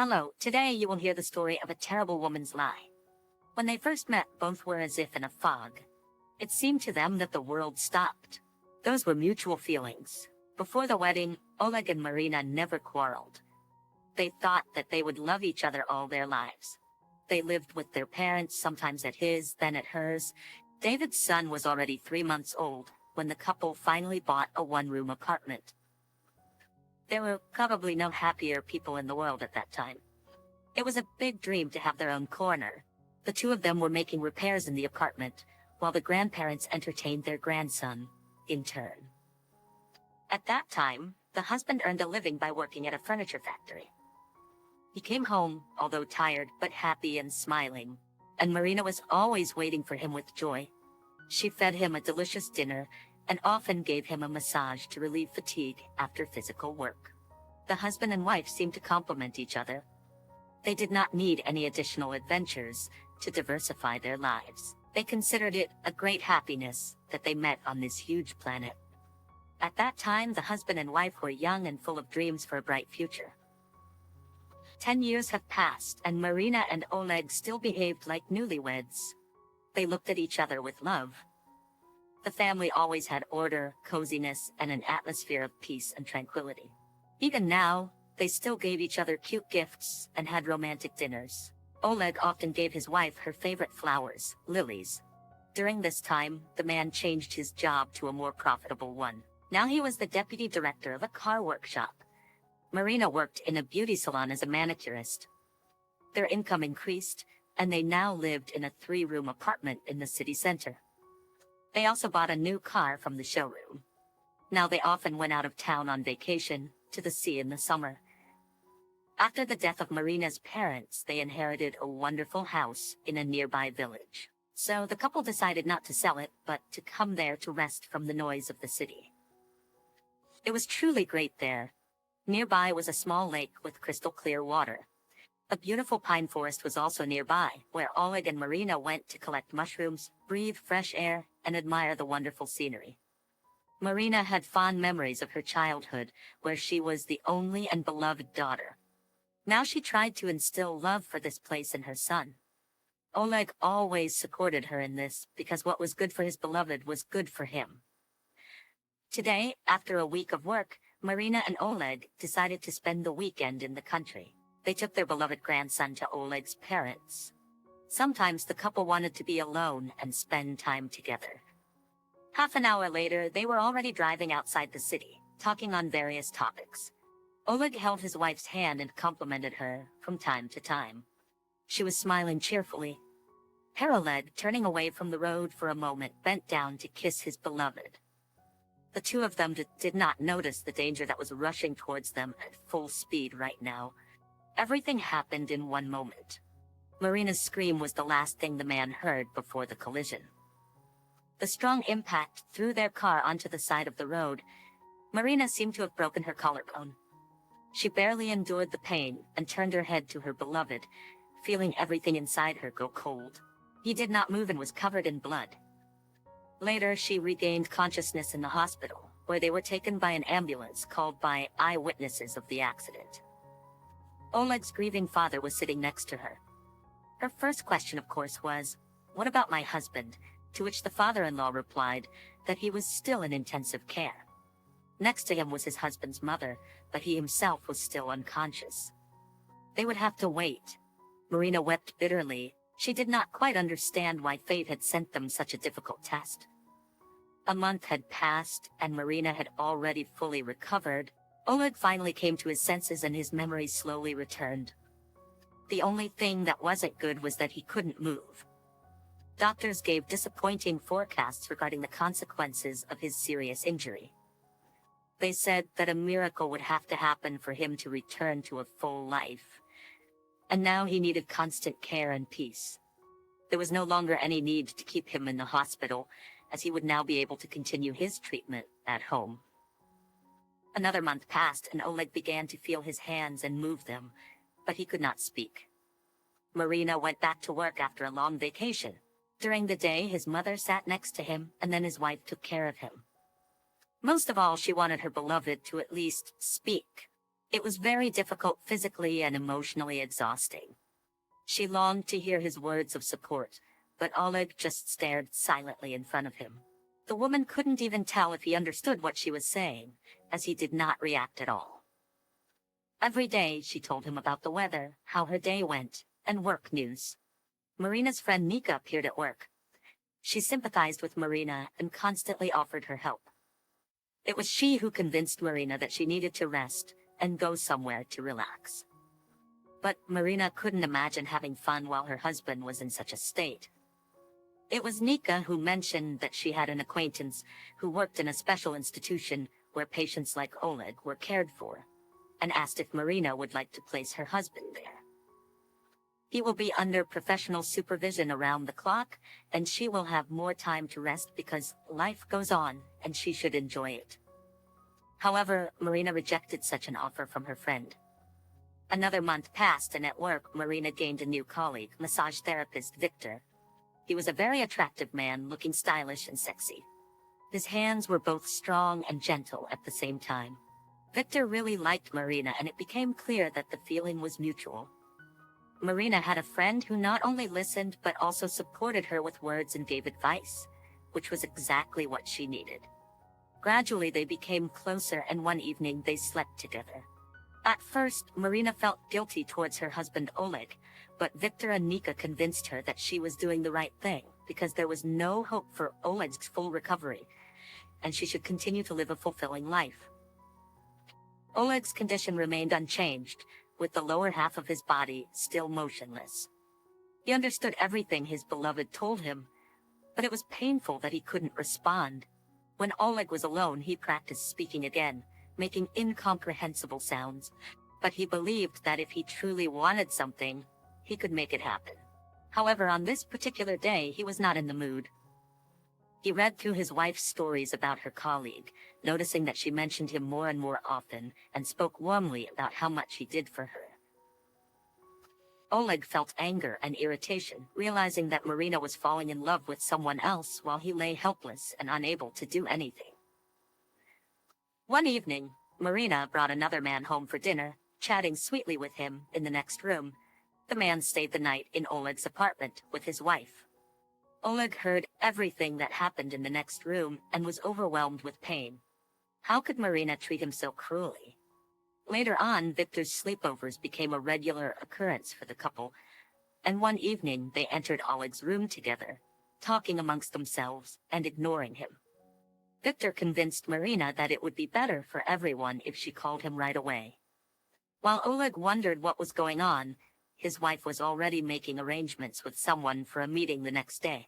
Hello, today you will hear the story of a terrible woman's lie. When they first met, both were as if in a fog. It seemed to them that the world stopped. Those were mutual feelings. Before the wedding, Oleg and Marina never quarreled. They thought that they would love each other all their lives. They lived with their parents, sometimes at his, then at hers. David's son was already 3 months old when the couple finally bought a one-room apartment. There were probably no happier people in the world at that time. It was a big dream to have their own corner. The two of them were making repairs in the apartment, while the grandparents entertained their grandson, in turn. At that time, the husband earned a living by working at a furniture factory. He came home, although tired, but happy and smiling, and Marina was always waiting for him with joy. She fed him a delicious dinner and often gave him a massage to relieve fatigue after physical work. The husband and wife seemed to complement each other. They did not need any additional adventures to diversify their lives. They considered it a great happiness that they met on this huge planet. At that time, the husband and wife were young and full of dreams for a bright future. 10 years have passed, and Marina and Oleg still behaved like newlyweds. They looked at each other with love. The family always had order, coziness, and an atmosphere of peace and tranquility. Even now, they still gave each other cute gifts and had romantic dinners. Oleg often gave his wife her favorite flowers, lilies. During this time, the man changed his job to a more profitable one. Now he was the deputy director of a car workshop. Marina worked in a beauty salon as a manicurist. Their income increased, and they now lived in a 3-room apartment in the city center. They also bought a new car from the showroom. Now they often went out of town on vacation, to the sea in the summer. After the death of Marina's parents, they inherited a wonderful house in a nearby village. So the couple decided not to sell it, but to come there to rest from the noise of the city. It was truly great there. Nearby was a small lake with crystal clear water. A beautiful pine forest was also nearby, where Oleg and Marina went to collect mushrooms, breathe fresh air, and admire the wonderful scenery. Marina had fond memories of her childhood, where she was the only and beloved daughter. Now she tried to instill love for this place in her son. Oleg always supported her in this, because what was good for his beloved was good for him. Today, after a week of work, Marina and Oleg decided to spend the weekend in the country. They took their beloved grandson to Oleg's parents. Sometimes the couple wanted to be alone and spend time together. Half an hour later, they were already driving outside the city, talking on various topics. Oleg held his wife's hand and complimented her from time to time. She was smiling cheerfully. Oleg, turning away from the road for a moment, bent down to kiss his beloved. The two of them did not notice the danger that was rushing towards them at full speed right now. Everything happened in one moment. Marina's scream was the last thing the man heard before the collision. The strong impact threw their car onto the side of the road. Marina seemed to have broken her collarbone. She barely endured the pain and turned her head to her beloved, feeling everything inside her go cold. He did not move and was covered in blood. Later, she regained consciousness in the hospital, where they were taken by an ambulance called by eyewitnesses of the accident. Oleg's grieving father was sitting next to her. Her first question, of course, was, "What about my husband?" To which the father-in-law replied that he was still in intensive care. Next to him was his husband's mother, but he himself was still unconscious. They would have to wait. Marina wept bitterly. She did not quite understand why fate had sent them such a difficult test. A month had passed, and Marina had already fully recovered. Oleg finally came to his senses and his memories slowly returned. The only thing that wasn't good was that he couldn't move. Doctors gave disappointing forecasts regarding the consequences of his serious injury. They said that a miracle would have to happen for him to return to a full life. And now he needed constant care and peace. There was no longer any need to keep him in the hospital, as he would now be able to continue his treatment at home. Another month passed, and Oleg began to feel his hands and move them, but he could not speak. Marina went back to work after a long vacation. During the day, his mother sat next to him, and then his wife took care of him. Most of all, she wanted her beloved to at least speak. It was very difficult physically and emotionally exhausting. She longed to hear his words of support, but Oleg just stared silently in front of him. The woman couldn't even tell if he understood what she was saying, as he did not react at all. Every day she told him about the weather, how her day went, and work news. Marina's friend Nika appeared at work. She sympathized with Marina and constantly offered her help. It was she who convinced Marina that she needed to rest and go somewhere to relax. But Marina couldn't imagine having fun while her husband was in such a state. It was Nika who mentioned that she had an acquaintance who worked in a special institution where patients like Oleg were cared for, and asked if Marina would like to place her husband there. He will be under professional supervision around the clock, and she will have more time to rest because life goes on and she should enjoy it. However, Marina rejected such an offer from her friend. Another month passed, and at work Marina gained a new colleague, massage therapist Victor. He was a very attractive man, looking stylish and sexy. His hands were both strong and gentle at the same time. Victor really liked Marina, and it became clear that the feeling was mutual. Marina had a friend who not only listened but also supported her with words and gave advice, which was exactly what she needed. Gradually they became closer, and one evening they slept together. At first, Marina felt guilty towards her husband Oleg, but Victor and Nika convinced her that she was doing the right thing because there was no hope for Oleg's full recovery, and she should continue to live a fulfilling life. Oleg's condition remained unchanged, with the lower half of his body still motionless. He understood everything his beloved told him, but it was painful that he couldn't respond. When Oleg was alone, he practiced speaking again, making incomprehensible sounds, but he believed that if he truly wanted something, he could make it happen. However, on this particular day, he was not in the mood. He read through his wife's stories about her colleague, noticing that she mentioned him more and more often and spoke warmly about how much he did for her. Oleg felt anger and irritation, realizing that Marina was falling in love with someone else while he lay helpless and unable to do anything. One evening, Marina brought another man home for dinner, chatting sweetly with him in the next room. The man stayed the night in Oleg's apartment with his wife. Oleg heard everything that happened in the next room and was overwhelmed with pain. How could Marina treat him so cruelly? Later on, Victor's sleepovers became a regular occurrence for the couple, and one evening they entered Oleg's room together, talking amongst themselves and ignoring him. Victor convinced Marina that it would be better for everyone if she called him right away. While Oleg wondered what was going on, his wife was already making arrangements with someone for a meeting the next day.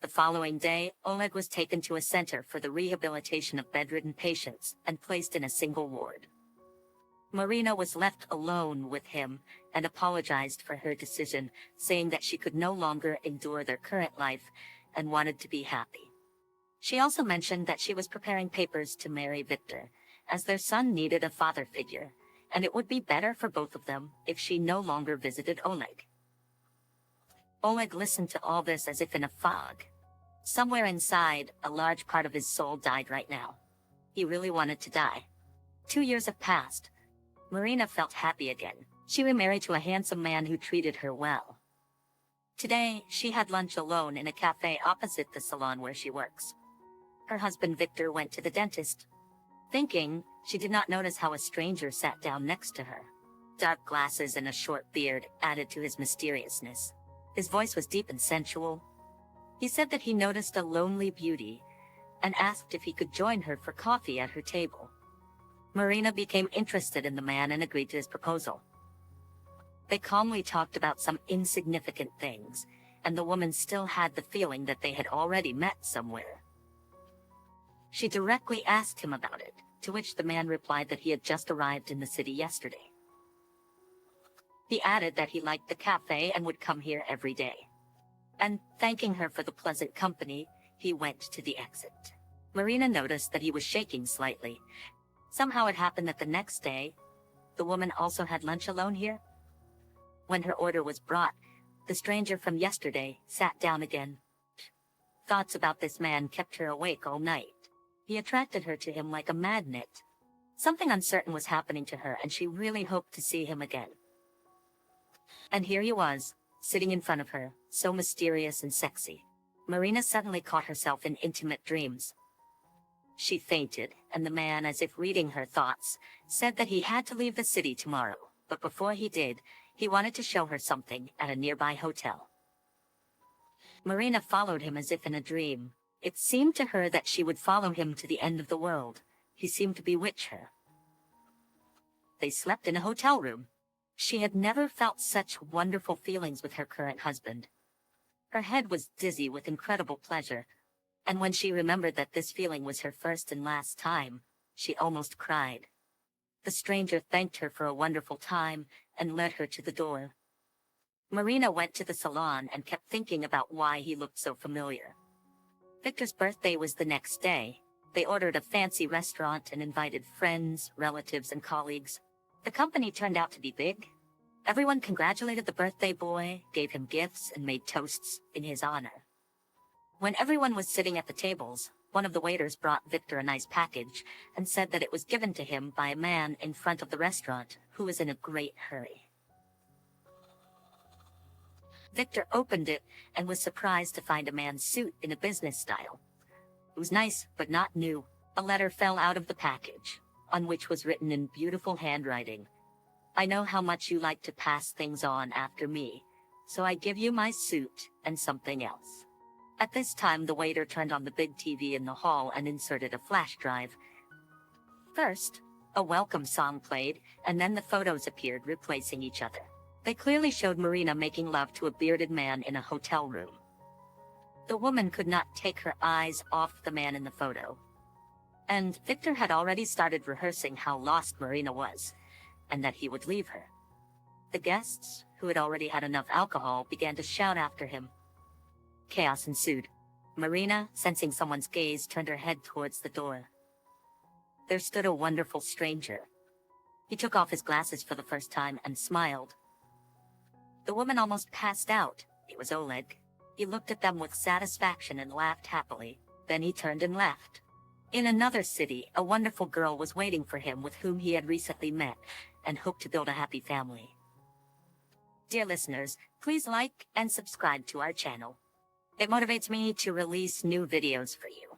The following day, Oleg was taken to a center for the rehabilitation of bedridden patients and placed in a single ward. Marina was left alone with him and apologized for her decision, saying that she could no longer endure their current life and wanted to be happy. She also mentioned that she was preparing papers to marry Victor, as their son needed a father figure, and it would be better for both of them if she no longer visited Oleg. Oleg listened to all this as if in a fog. Somewhere inside, a large part of his soul died right now. He really wanted to die. 2 years have passed. Marina felt happy again. She remarried to a handsome man who treated her well. Today, she had lunch alone in a cafe opposite the salon where she works. Her husband Victor went to the dentist. Thinking, she did not notice how a stranger sat down next to her. Dark glasses and a short beard added to his mysteriousness. His voice was deep and sensual. He said that he noticed a lonely beauty and asked if he could join her for coffee at her table. Marina became interested in the man and agreed to his proposal. They calmly talked about some insignificant things, and the woman still had the feeling that they had already met somewhere. She directly asked him about it, to which the man replied that he had just arrived in the city yesterday. He added that he liked the cafe and would come here every day. And thanking her for the pleasant company, he went to the exit. Marina noticed that he was shaking slightly. Somehow it happened that the next day, the woman also had lunch alone here. When her order was brought, the stranger from yesterday sat down again. Thoughts about this man kept her awake all night. He attracted her to him like a magnet. Something uncertain was happening to her, and she really hoped to see him again. And here he was, sitting in front of her, so mysterious and sexy. Marina suddenly caught herself in intimate dreams. She fainted, and the man, as if reading her thoughts, said that he had to leave the city tomorrow, but before he did, he wanted to show her something at a nearby hotel. Marina followed him as if in a dream. It seemed to her that she would follow him to the end of the world. He seemed to bewitch her. They slept in a hotel room. She had never felt such wonderful feelings with her current husband. Her head was dizzy with incredible pleasure, and when she remembered that this feeling was her first and last time, she almost cried. The stranger thanked her for a wonderful time and led her to the door. Marina went to the salon and kept thinking about why he looked so familiar. Victor's birthday was the next day. They ordered a fancy restaurant and invited friends, relatives, and colleagues. The company turned out to be big. Everyone congratulated the birthday boy, gave him gifts, and made toasts in his honor. When everyone was sitting at the tables, one of the waiters brought Victor a nice package and said that it was given to him by a man in front of the restaurant who was in a great hurry. Victor opened it and was surprised to find a man's suit in a business style. It was nice, but not new. A letter fell out of the package, on which was written in beautiful handwriting, "I know how much you like to pass things on after me, so I give you my suit and something else." At this time, the waiter turned on the big TV in the hall and inserted a flash drive. First, a welcome song played, and then the photos appeared, replacing each other. They clearly showed Marina making love to a bearded man in a hotel room. The woman could not take her eyes off the man in the photo. And Victor had already started rehearsing how lost Marina was, and that he would leave her. The guests, who had already had enough alcohol, began to shout after him. Chaos ensued. Marina, sensing someone's gaze, turned her head towards the door. There stood a wonderful stranger. He took off his glasses for the first time and smiled. The woman almost passed out. It was Oleg. He looked at them with satisfaction and laughed happily. Then he turned and left. In another city, a wonderful girl was waiting for him with whom he had recently met and hoped to build a happy family. Dear listeners, please like and subscribe to our channel. It motivates me to release new videos for you.